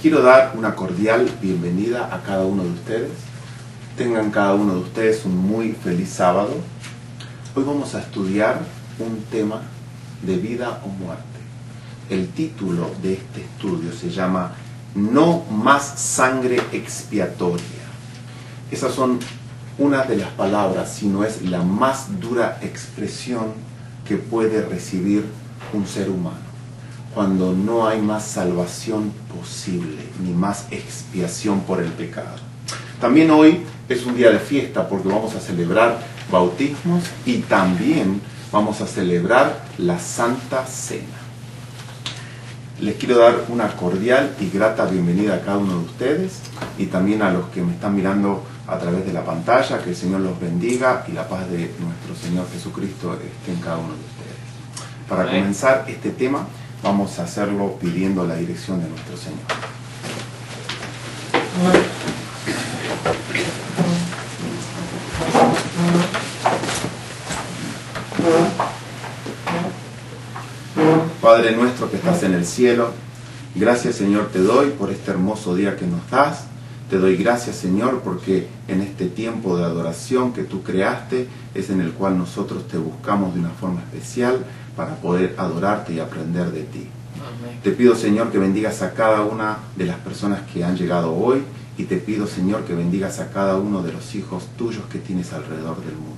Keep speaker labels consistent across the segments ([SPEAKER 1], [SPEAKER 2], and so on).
[SPEAKER 1] quiero dar una cordial bienvenida a cada uno de ustedes. Tengan cada uno de ustedes un muy feliz sábado. Hoy vamos a estudiar un tema de vida o muerte. El título de este estudio se llama No más sangre expiatoria. Esas son una de las palabras, si no es la más dura expresión que puede recibir un ser humano. Cuando no hay más salvación posible, ni más expiación por el pecado. También hoy es un día de fiesta porque vamos a celebrar bautismos y también vamos a celebrar la Santa Cena. Les quiero dar una cordial y grata bienvenida a cada uno de ustedes y también a los que me están mirando a través de la pantalla. Que el Señor los bendiga y la paz de nuestro Señor Jesucristo esté en cada uno de ustedes. Para comenzar este tema, vamos a hacerlo pidiendo la dirección de nuestro Señor. Padre nuestro que estás en el cielo, gracias Señor te doy por este hermoso día que nos das. Te doy gracias Señor porque en este tiempo de adoración que tú creaste es en el cual nosotros te buscamos de una forma especial para poder adorarte y aprender de ti. Amén. Te pido Señor que bendigas a cada una de las personas que han llegado hoy y te pido Señor que bendigas a cada uno de los hijos tuyos que tienes alrededor del mundo.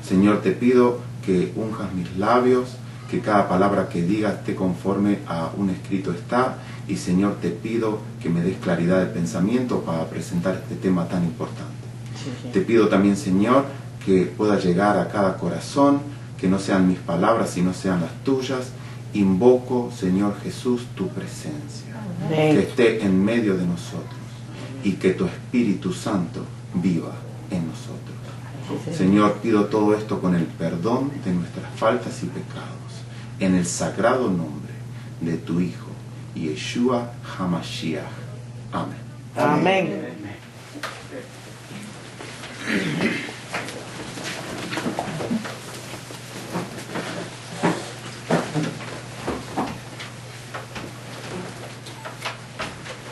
[SPEAKER 1] Señor, te pido que unjas mis labios, que cada palabra que diga esté conforme a un escrito está, y Señor te pido que me des claridad de pensamiento para presentar este tema tan importante. Sí. Te pido también Señor que pueda llegar a cada corazón, que no sean mis palabras sino sean las tuyas. Invoco Señor Jesús tu presencia, que esté en medio de nosotros y que tu Espíritu Santo viva en nosotros. Señor, pido todo esto con el perdón de nuestras faltas y pecados, en el sagrado nombre de tu Hijo, Yeshua HaMashiach. Amén.
[SPEAKER 2] Amén.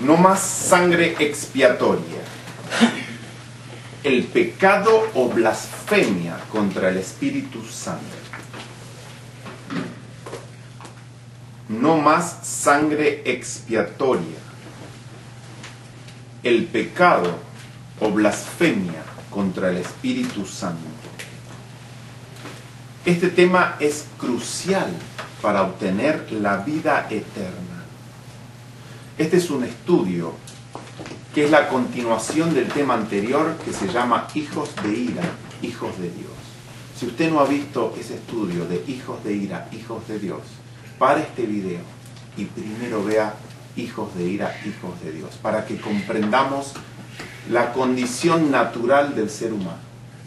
[SPEAKER 1] No más sangre expiatoria. El pecado o blasfemia contra el Espíritu Santo. No más sangre expiatoria. El pecado o blasfemia contra el Espíritu Santo. Este tema es crucial para obtener la vida eterna. Este es un estudio que es la continuación del tema anterior que se llama Hijos de Ira, Hijos de Dios. Si usted no ha visto ese estudio de Hijos de Ira, Hijos de Dios, para este video y primero vea Hijos de Ira, Hijos de Dios, para que comprendamos la condición natural del ser humano,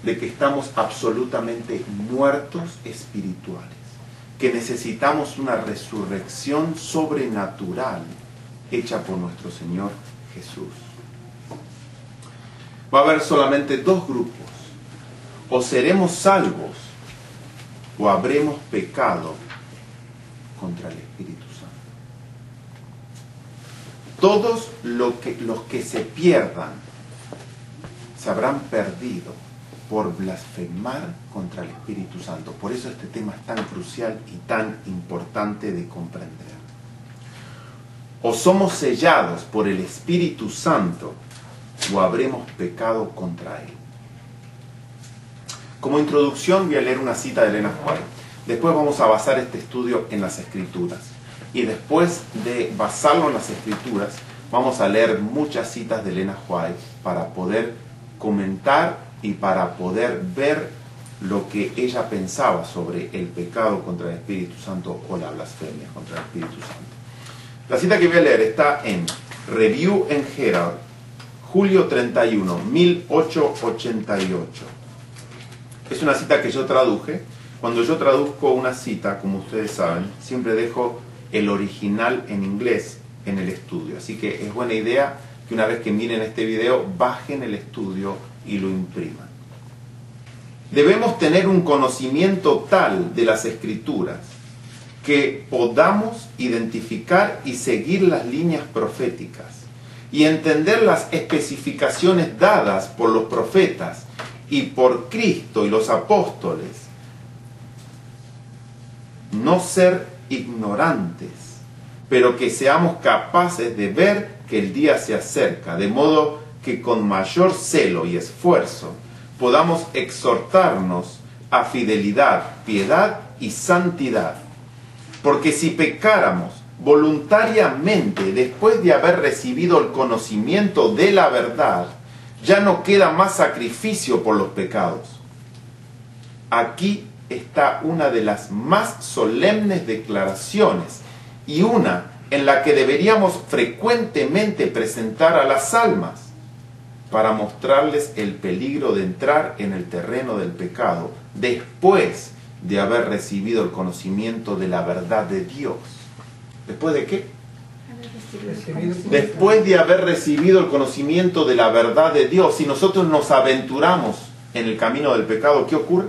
[SPEAKER 1] de que estamos absolutamente muertos espirituales, que necesitamos una resurrección sobrenatural hecha por nuestro Señor Jesús. Va a haber solamente dos grupos: o seremos salvos o habremos pecado contra el Espíritu Santo. Todos los que se pierdan se habrán perdido por blasfemar contra el Espíritu Santo. Por eso este tema es tan crucial y tan importante de comprender. O somos sellados por el Espíritu Santo o habremos pecado contra Él. Como introducción voy a leer una cita de Elena White. Después vamos a basar este estudio en las Escrituras. Y después de basarlo en las Escrituras, vamos a leer muchas citas de Elena White para poder comentar y para poder ver lo que ella pensaba sobre el pecado contra el Espíritu Santo o la blasfemia contra el Espíritu Santo. La cita que voy a leer está en Review and Herald, julio 31, 1888. Es una cita que yo traduje. Cuando yo traduzco una cita, como ustedes saben, siempre dejo el original en inglés en el estudio. Así que es buena idea que una vez que miren este video, bajen el estudio y lo impriman. Debemos tener un conocimiento tal de las Escrituras que podamos identificar y seguir las líneas proféticas y entender las especificaciones dadas por los profetas y por Cristo y los apóstoles, no ser ignorantes, pero que seamos capaces de ver que el día se acerca, de modo que con mayor celo y esfuerzo podamos exhortarnos a fidelidad, piedad y santidad. Porque si pecáramos voluntariamente después de haber recibido el conocimiento de la verdad, ya no queda más sacrificio por los pecados. Aquí está una de las más solemnes declaraciones y una en la que deberíamos frecuentemente presentar a las almas para mostrarles el peligro de entrar en el terreno del pecado después de haber recibido el conocimiento de la verdad de Dios. ¿Después de qué? Después de haber recibido el conocimiento de la verdad de Dios. Si nosotros nos aventuramos en el camino del pecado, ¿qué ocurre?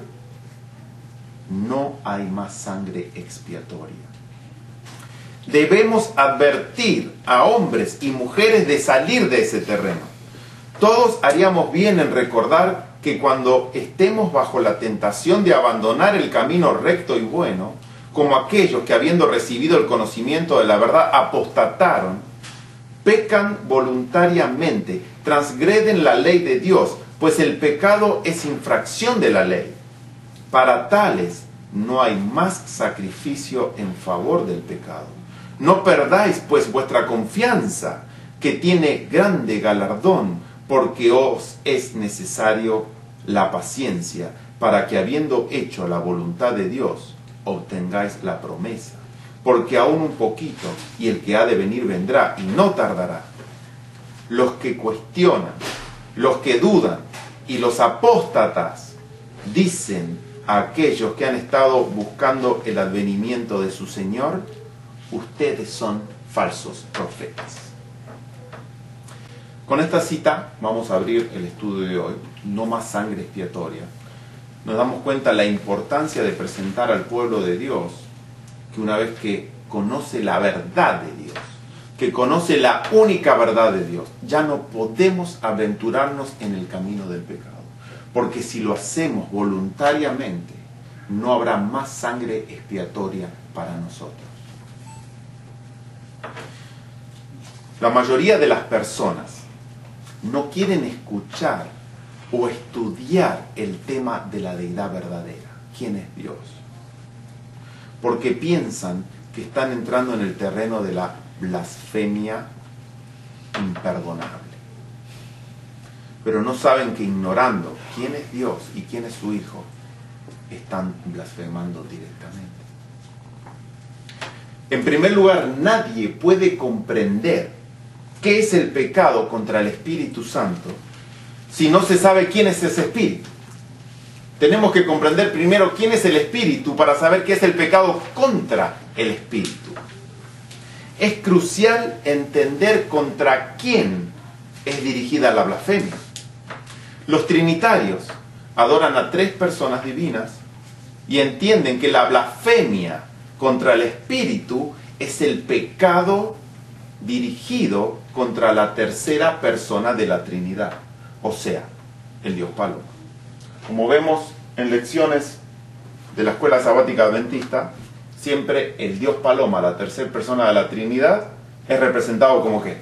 [SPEAKER 1] No hay más sangre expiatoria. Debemos advertir a hombres y mujeres de salir de ese terreno. Todos haríamos bien en recordar que cuando estemos bajo la tentación de abandonar el camino recto y bueno, como aquellos que habiendo recibido el conocimiento de la verdad apostataron, pecan voluntariamente, transgreden la ley de Dios, pues el pecado es infracción de la ley. Para tales no hay más sacrificio en favor del pecado. No perdáis pues vuestra confianza, que tiene grande galardón, porque os es necesario la paciencia, para que habiendo hecho la voluntad de Dios, obtengáis la promesa. Porque aún un poquito, y el que ha de venir vendrá, y no tardará. Los que cuestionan, los que dudan, y los apóstatas, dicen a aquellos que han estado buscando el advenimiento de su Señor: ustedes son falsos profetas. Con esta cita vamos a abrir el estudio de hoy, no más sangre expiatoria. Nos damos cuenta de la importancia de presentar al pueblo de Dios que una vez que conoce la verdad de Dios, que conoce la única verdad de Dios, ya no podemos aventurarnos en el camino del pecado. Porque si lo hacemos voluntariamente, no habrá más sangre expiatoria para nosotros. La mayoría de las personas no quieren escuchar o estudiar el tema de la deidad verdadera. ¿Quién es Dios? Porque piensan que están entrando en el terreno de la blasfemia imperdonable. Pero no saben que ignorando quién es Dios y quién es su Hijo, están blasfemando directamente. En primer lugar, nadie puede comprender qué es el pecado contra el Espíritu Santo si no se sabe quién es ese Espíritu. Tenemos que comprender primero quién es el Espíritu para saber qué es el pecado contra el Espíritu. Es crucial entender contra quién es dirigida la blasfemia. Los trinitarios adoran a 3 personas divinas y entienden que la blasfemia contra el Espíritu es el pecado dirigido contra la tercera persona de la Trinidad, o sea, el Dios Paloma. Como vemos en lecciones de la Escuela Sabática Adventista, siempre el Dios Paloma, la tercera persona de la Trinidad, es representado como ¿qué?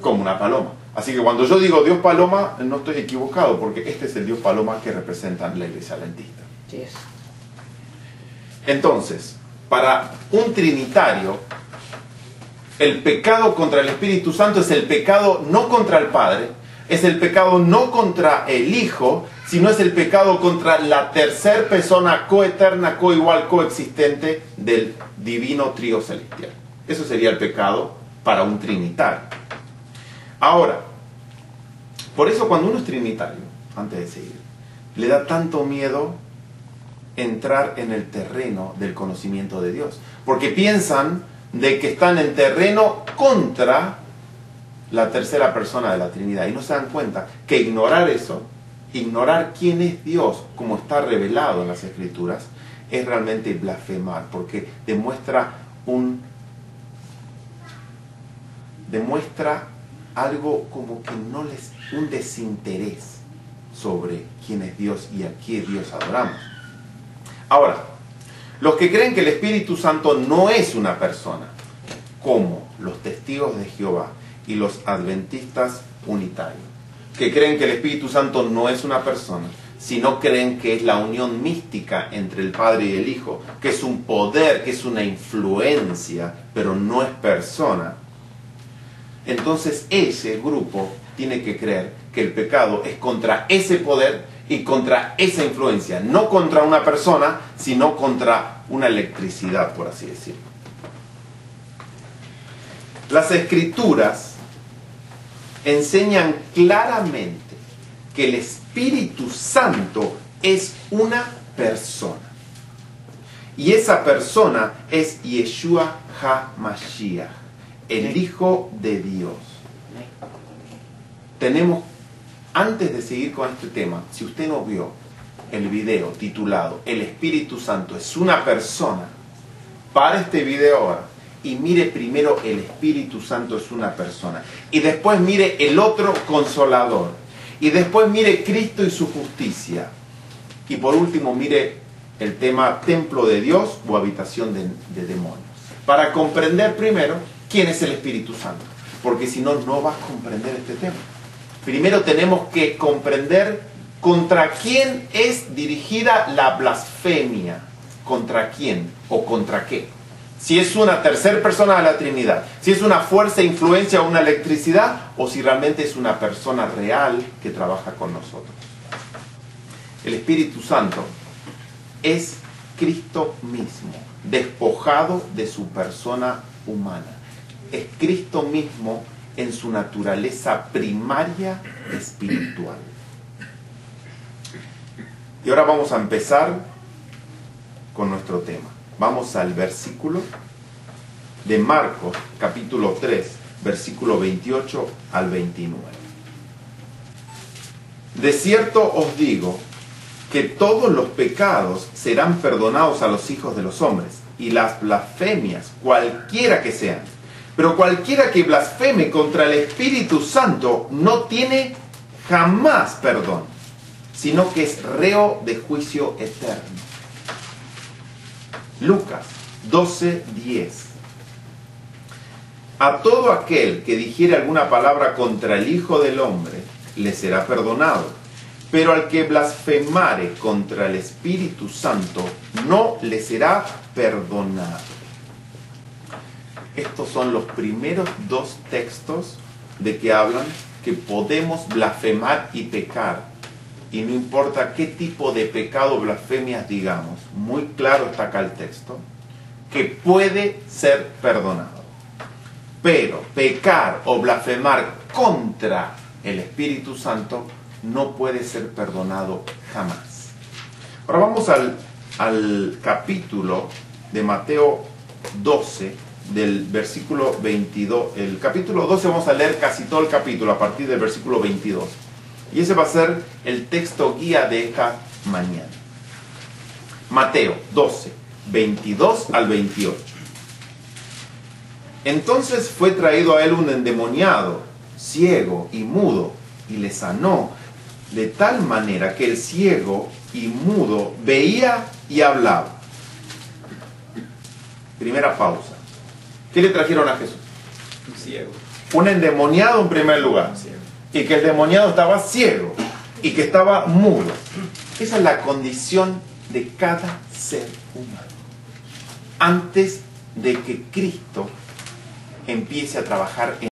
[SPEAKER 1] Como una paloma. Así que cuando yo digo Dios Paloma, no estoy equivocado, porque este es el Dios Paloma que representa la Iglesia Adventista.
[SPEAKER 2] Yes.
[SPEAKER 1] Entonces, para un trinitario, el pecado contra el Espíritu Santo es el pecado no contra el Padre, es el pecado no contra el Hijo, sino es el pecado contra la tercera persona coeterna, coigual, coexistente del divino trío celestial. Eso sería el pecado para un trinitario. Ahora, por eso cuando uno es trinitario, antes de seguir, le da tanto miedo entrar en el terreno del conocimiento de Dios, porque piensan de que están en terreno contra la tercera persona de la Trinidad y no se dan cuenta que ignorar eso, ignorar quién es Dios como está revelado en las Escrituras, es realmente blasfemar, porque demuestra algo como que no les, un desinterés sobre quién es Dios y a qué Dios adoramos. Ahora, los que creen que el Espíritu Santo no es una persona, como los testigos de Jehová y los adventistas unitarios, que creen que el Espíritu Santo no es una persona, sino creen que es la unión mística entre el Padre y el Hijo, que es un poder, que es una influencia, pero no es persona. Entonces ese grupo tiene que creer que el pecado es contra ese poder y contra esa influencia, no contra una persona, sino contra una electricidad, por así decirlo. Las Escrituras enseñan claramente que el Espíritu Santo es una persona. Y esa persona es Yeshua HaMashiach, el Hijo de Dios. Tenemos, antes de seguir con este tema, si usted no vio el video titulado El Espíritu Santo es una persona, para este video ahora y mire primero el Espíritu Santo es una persona. Y después mire el otro consolador. Y después mire Cristo y su justicia. Y por último mire el tema templo de Dios o habitación de demonios. Para comprender primero quién es el Espíritu Santo. Porque si no, no vas a comprender este tema. Primero tenemos que comprender contra quién es dirigida la blasfemia. ¿Contra quién o contra qué? Si es una tercera persona de la Trinidad, si es una fuerza, influencia o una electricidad, o si realmente es una persona real que trabaja con nosotros. El Espíritu Santo es Cristo mismo, despojado de su persona humana. Es Cristo mismo en su naturaleza primaria espiritual. Y ahora vamos a empezar con nuestro tema. Vamos al versículo de Marcos, capítulo 3, versículo 28 al 29. De cierto os digo que todos los pecados serán perdonados a los hijos de los hombres, y las blasfemias, cualquiera que sean. Pero cualquiera que blasfeme contra el Espíritu Santo no tiene jamás perdón, sino que es reo de juicio eterno. Lucas 12:10. A todo aquel que dijere alguna palabra contra el Hijo del Hombre, le será perdonado. Pero al que blasfemare contra el Espíritu Santo, no le será perdonado. Estos son los primeros dos textos de que hablan que podemos blasfemar y pecar. Y no importa qué tipo de pecado o blasfemias digamos, muy claro está acá el texto, que puede ser perdonado. Pero pecar o blasfemar contra el Espíritu Santo no puede ser perdonado jamás. Ahora vamos al capítulo de Mateo 12, del versículo 22. El capítulo 12 vamos a leer casi todo el capítulo a partir del versículo 22. Y ese va a ser el texto guía de esta mañana. Mateo 12, 22 al 28. Entonces fue traído a él un endemoniado, ciego y mudo, y le sanó, de tal manera que el ciego y mudo veía y hablaba. Primera pausa. ¿Qué le trajeron a Jesús?
[SPEAKER 2] Un ciego.
[SPEAKER 1] Un endemoniado en primer lugar. Y que el demoniado estaba ciego y que estaba mudo. Esa es la condición de cada ser humano antes de que Cristo empiece a trabajar en